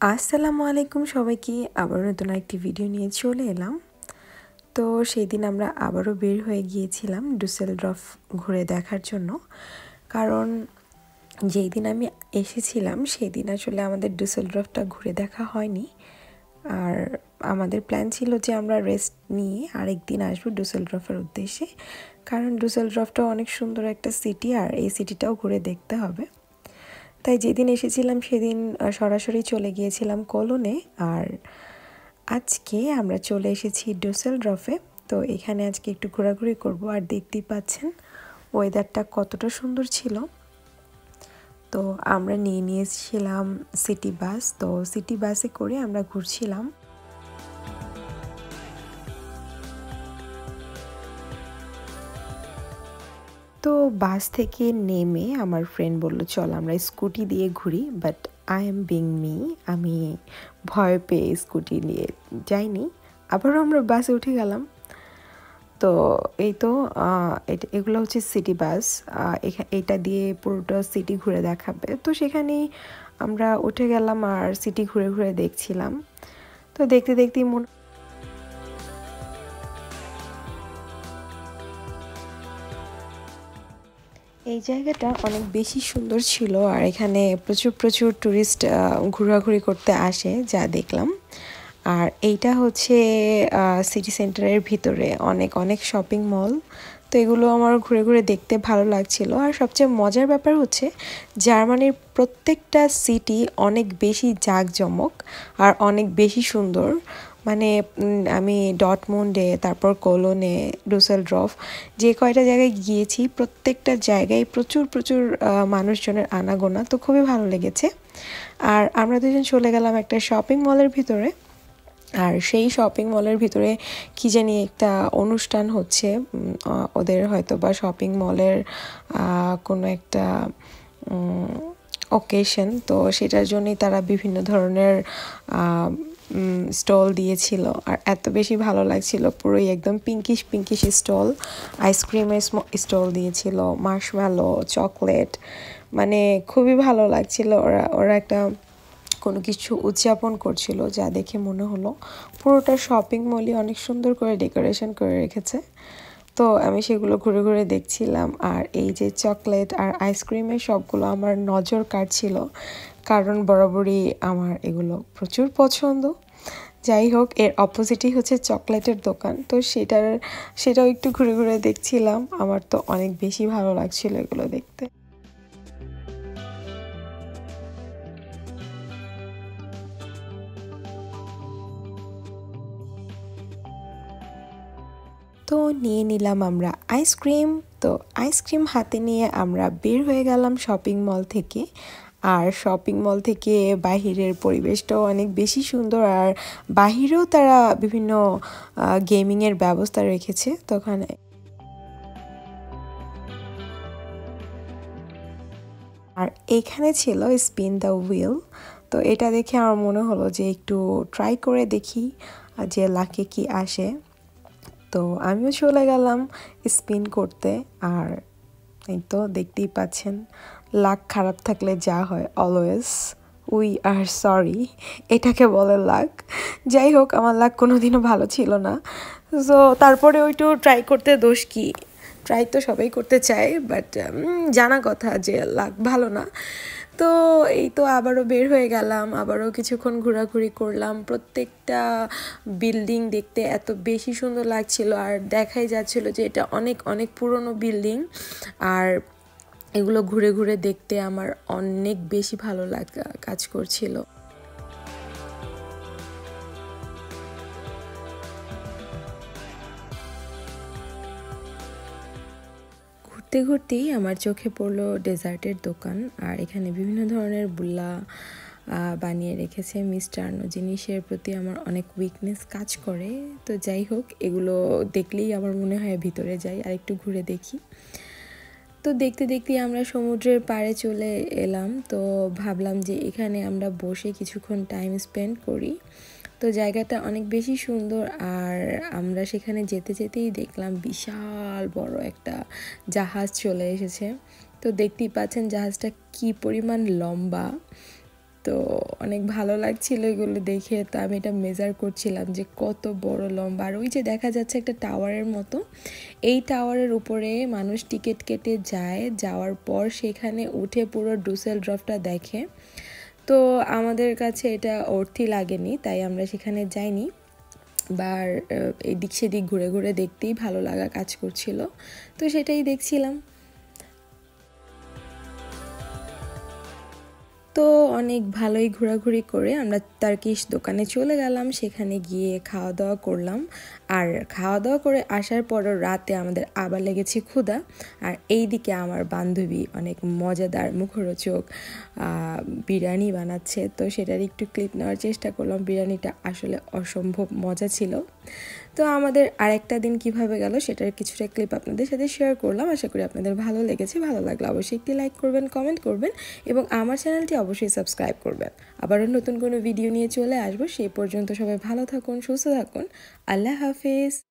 আসসালামু আলাইকুম সবাইকে। আবার নতুন একটি ভিডিও নিয়ে চলে এলাম। তো সেই দিন আমরা আবারও বের হয়ে গিয়েছিলাম ডুসেলডর্ফ ঘুরে দেখার জন্য। কারণ যেই দিন আমি এসেছিলাম সেই দিন আসলে আমাদের ডুসেলডর্ফটা ঘুরে দেখা হয়নি। আর আমাদের প্ল্যান ছিল যে আমরা রেস্ট নিয়ে আরেক দিন আসবো ডুসেলডর্ফের উদ্দেশ্যে। কারণ ডুসেলডর্ফটা অনেক সুন্দর একটা সিটি, আর এই সিটিটাও ঘুরে দেখতে হবে। তাই যেদিন এসেছিলাম সেদিন সরাসরি চলে গিয়েছিলাম কোলনে। আর আজকে আমরা চলে এসেছি ডুসেলডর্ফে। তো এখানে আজকে একটু ঘোরাঘুরি করব। আর দেখতেই পাচ্ছেন ওয়েদারটা কতটা সুন্দর ছিল। তো আমরা নিয়েছিলাম সিটি বাস। তো সিটি বাসে করে আমরা ঘুরছিলাম। তো বাস থেকে নেমে আমার ফ্রেন্ড বলল চল আমরা স্কুটি দিয়ে ঘুরি, but I am being me, আমি ভয় পেয়ে স্কুটি নিয়ে যাইনি। আবারও আমরা বাসে উঠে গেলাম। তো এই তো এগুলো হচ্ছে সিটি বাস। এটা দিয়ে পুরোটা সিটি ঘুরে দেখাবে। তো সেখানেই আমরা উঠে গেলাম আর সিটি ঘুরে ঘুরে দেখছিলাম। তো দেখতে দেখতেই এই জায়গাটা অনেক বেশি সুন্দর ছিল। আর এখানে প্রচুর প্রচুর ট্যুরিস্ট ঘোরাঘুরি করতে আসে যা দেখলাম। আর এইটা হচ্ছে সিটি সেন্টারের ভিতরে অনেক অনেক শপিং মল। তো এগুলো আমার ঘুরে ঘুরে দেখতে ভালো লাগছিল। আর সবচেয়ে মজার ব্যাপার হচ্ছে জার্মানির প্রত্যেকটা সিটি অনেক বেশি জাঁকজমক আর অনেক বেশি সুন্দর। মানে আমি ডটমুন্ডে, তারপর কোলোনে, ডুসেলডর্ফ যে কয়টা জায়গায় গিয়েছি প্রত্যেকটা জায়গায় প্রচুর প্রচুর মানুষজনের আনাগোনা। তো খুবই ভালো লেগেছে। আর আমরা দুজন চলে গেলাম একটা শপিং মলের ভিতরে। আর সেই শপিং মলের ভিতরে কি জানি একটা অনুষ্ঠান হচ্ছে, ওদের হয়তো বা শপিং মলের কোনো একটা অকেশন। তো সেটার জন্যই তারা বিভিন্ন ধরনের স্টল দিয়েছিল। আর এত বেশি ভালো লাগছিল, পুরোই একদম পিঙ্কিশ পিঙ্কিশ স্টল। আইসক্রিমের স্টল দিয়েছিল, মার্শম্যালো, চকলেট, মানে খুবই ভালো লাগছিল। ওরা ওরা একটা কোনো কিছু উদযাপন করছিল যা দেখে মনে হলো পুরোটা শপিং মলই অনেক সুন্দর করে ডেকোরেশন করে রেখেছে। তো আমি সেগুলো ঘুরে ঘুরে দেখছিলাম। আর এই যে চকলেট আর আইসক্রিমের সবগুলো আমার নজর কাটছিল, কারণ বরাবরই আমার এগুলো প্রচুর পছন্দ। যাই হোক, এর অপোজিটই হচ্ছে চকলেটের দোকান। তো সেটাও একটু ঘুরে ঘুরে দেখছিলাম। আমার তো অনেক বেশি ভালো লাগছিল এগুলো দেখতে। তো নিয়ে নিলাম আমরা আইসক্রিম। তো আইসক্রিম হাতে নিয়ে আমরা বের হয়ে গেলাম শপিং মল থেকে। আর শপিং মল থেকে বাহিরের পরিবেশটাও অনেক বেশি সুন্দর। আর বাহিরেও তারা বিভিন্ন গেমিংয়ের ব্যবস্থা রেখেছে। তো ওখানে আর এখানে ছিল স্পিন দ্য হুইল। তো এটা দেখে আমার মনে হলো যে একটু ট্রাই করে দেখি যে লাকে কি আসে। তো আমিও চলে গেলাম স্পিন করতে। আর এই তো দেখতেই পাচ্ছেন, লাক খারাপ থাকলে যা হয় অলওয়েজ উই আর সরি, এটাকে বলে লাক। যাই হোক, আমার লাক কোনোদিনও ভালো ছিল না। সো তারপরে ওইটু ট্রাই করতে দোষ কি, ট্রাই তো সবাই করতে চায়, বাট জানা কথা যে লাক ভালো না। তো এই তো আবারও বের হয়ে গেলাম, আবারও কিছুক্ষণ ঘোরাঘুরি করলাম। প্রত্যেকটা বিল্ডিং দেখতে এত বেশি সুন্দর লাগছিল। আর দেখাই যাচ্ছিল যে এটা অনেক অনেক পুরনো বিল্ডিং। আর এগুলো ঘুরে ঘুরে দেখতে আমার অনেক বেশি ভালো কাজ করছিল। ঘুরতে ঘুরতেই আমার চোখে পড়লো ডেজার্টের দোকান। আর এখানে বিভিন্ন ধরনের বুল্লা বানিয়ে রেখেছে। মিষ্টান্ন জিনিসের প্রতি আমার অনেক উইকনেস কাজ করে। তো যাই হোক, এগুলো দেখলেই আমার মনে হয় ভিতরে যাই আর একটু ঘুরে দেখি। তো দেখতে দেখতে আমরা সমুদ্রের পাড়ে চলে এলাম। তো ভাবলাম যে এখানে আমরা বসে কিছুক্ষণ টাইম স্পেন্ড করি। তো জায়গাটা অনেক বেশি সুন্দর। আর আমরা সেখানে যেতে যেতেই দেখলাম বিশাল বড় একটা জাহাজ চলে এসেছে। তো দেখতেই পাচ্ছেন জাহাজটা কি পরিমাণ লম্বা। তো অনেক ভালো লাগছিল এগুলো দেখে। তো আমি এটা মেজার করছিলাম যে কত বড় লম্বা। আর ওই যে দেখা যাচ্ছে একটা টাওয়ারের মতো, এই টাওয়ারের উপরে মানুষ টিকিট কেটে যায়, যাওয়ার পর সেখানে উঠে পুরো ডুসেলডর্ফটা দেখে। তো আমাদের কাছে এটা অর্থই লাগেনি, তাই আমরা সেখানে যাইনি। বার এদিক সেদিক ঘুরে ঘুরে দেখতেই ভালো লাগা কাজ করছিল, তো সেটাই দেখছিলাম। তো অনেক ভালোই ঘোরাঘুরি করে আমরা টার্কিশ দোকানে চলে গেলাম, সেখানে গিয়ে খাওয়া দাওয়া করলাম। আর খাওয়া দাওয়া করে আসার পরও রাতে আমাদের আবার লেগেছে ক্ষুধা। আর এই দিকে আমার বান্ধবী অনেক মজাদার মুখরোচক বিরিয়ানি বানাচ্ছে, তো সেটার একটু ক্লিপ নেওয়ার চেষ্টা করলাম। বিরিয়ানিটা আসলে অসম্ভব মজা ছিল। তো আমাদের আরেকটা দিন কিভাবে গেল সেটার কিছুটা ক্লিপ আপনাদের সাথে শেয়ার করলাম। আশা করি আপনাদের ভালো লেগেছে। ভালো লাগলে অবশ্যই একটি লাইক করবেন, কমেন্ট করবেন এবং আমার চ্যানেলটি অবশ্যই সাবস্ক্রাইব করবেন। আবারও নতুন কোনো ভিডিও নিয়ে চলে আসবো। সেই পর্যন্ত সবাই ভালো থাকুন, সুস্থ থাকুন। আল্লাহ হাফেজ।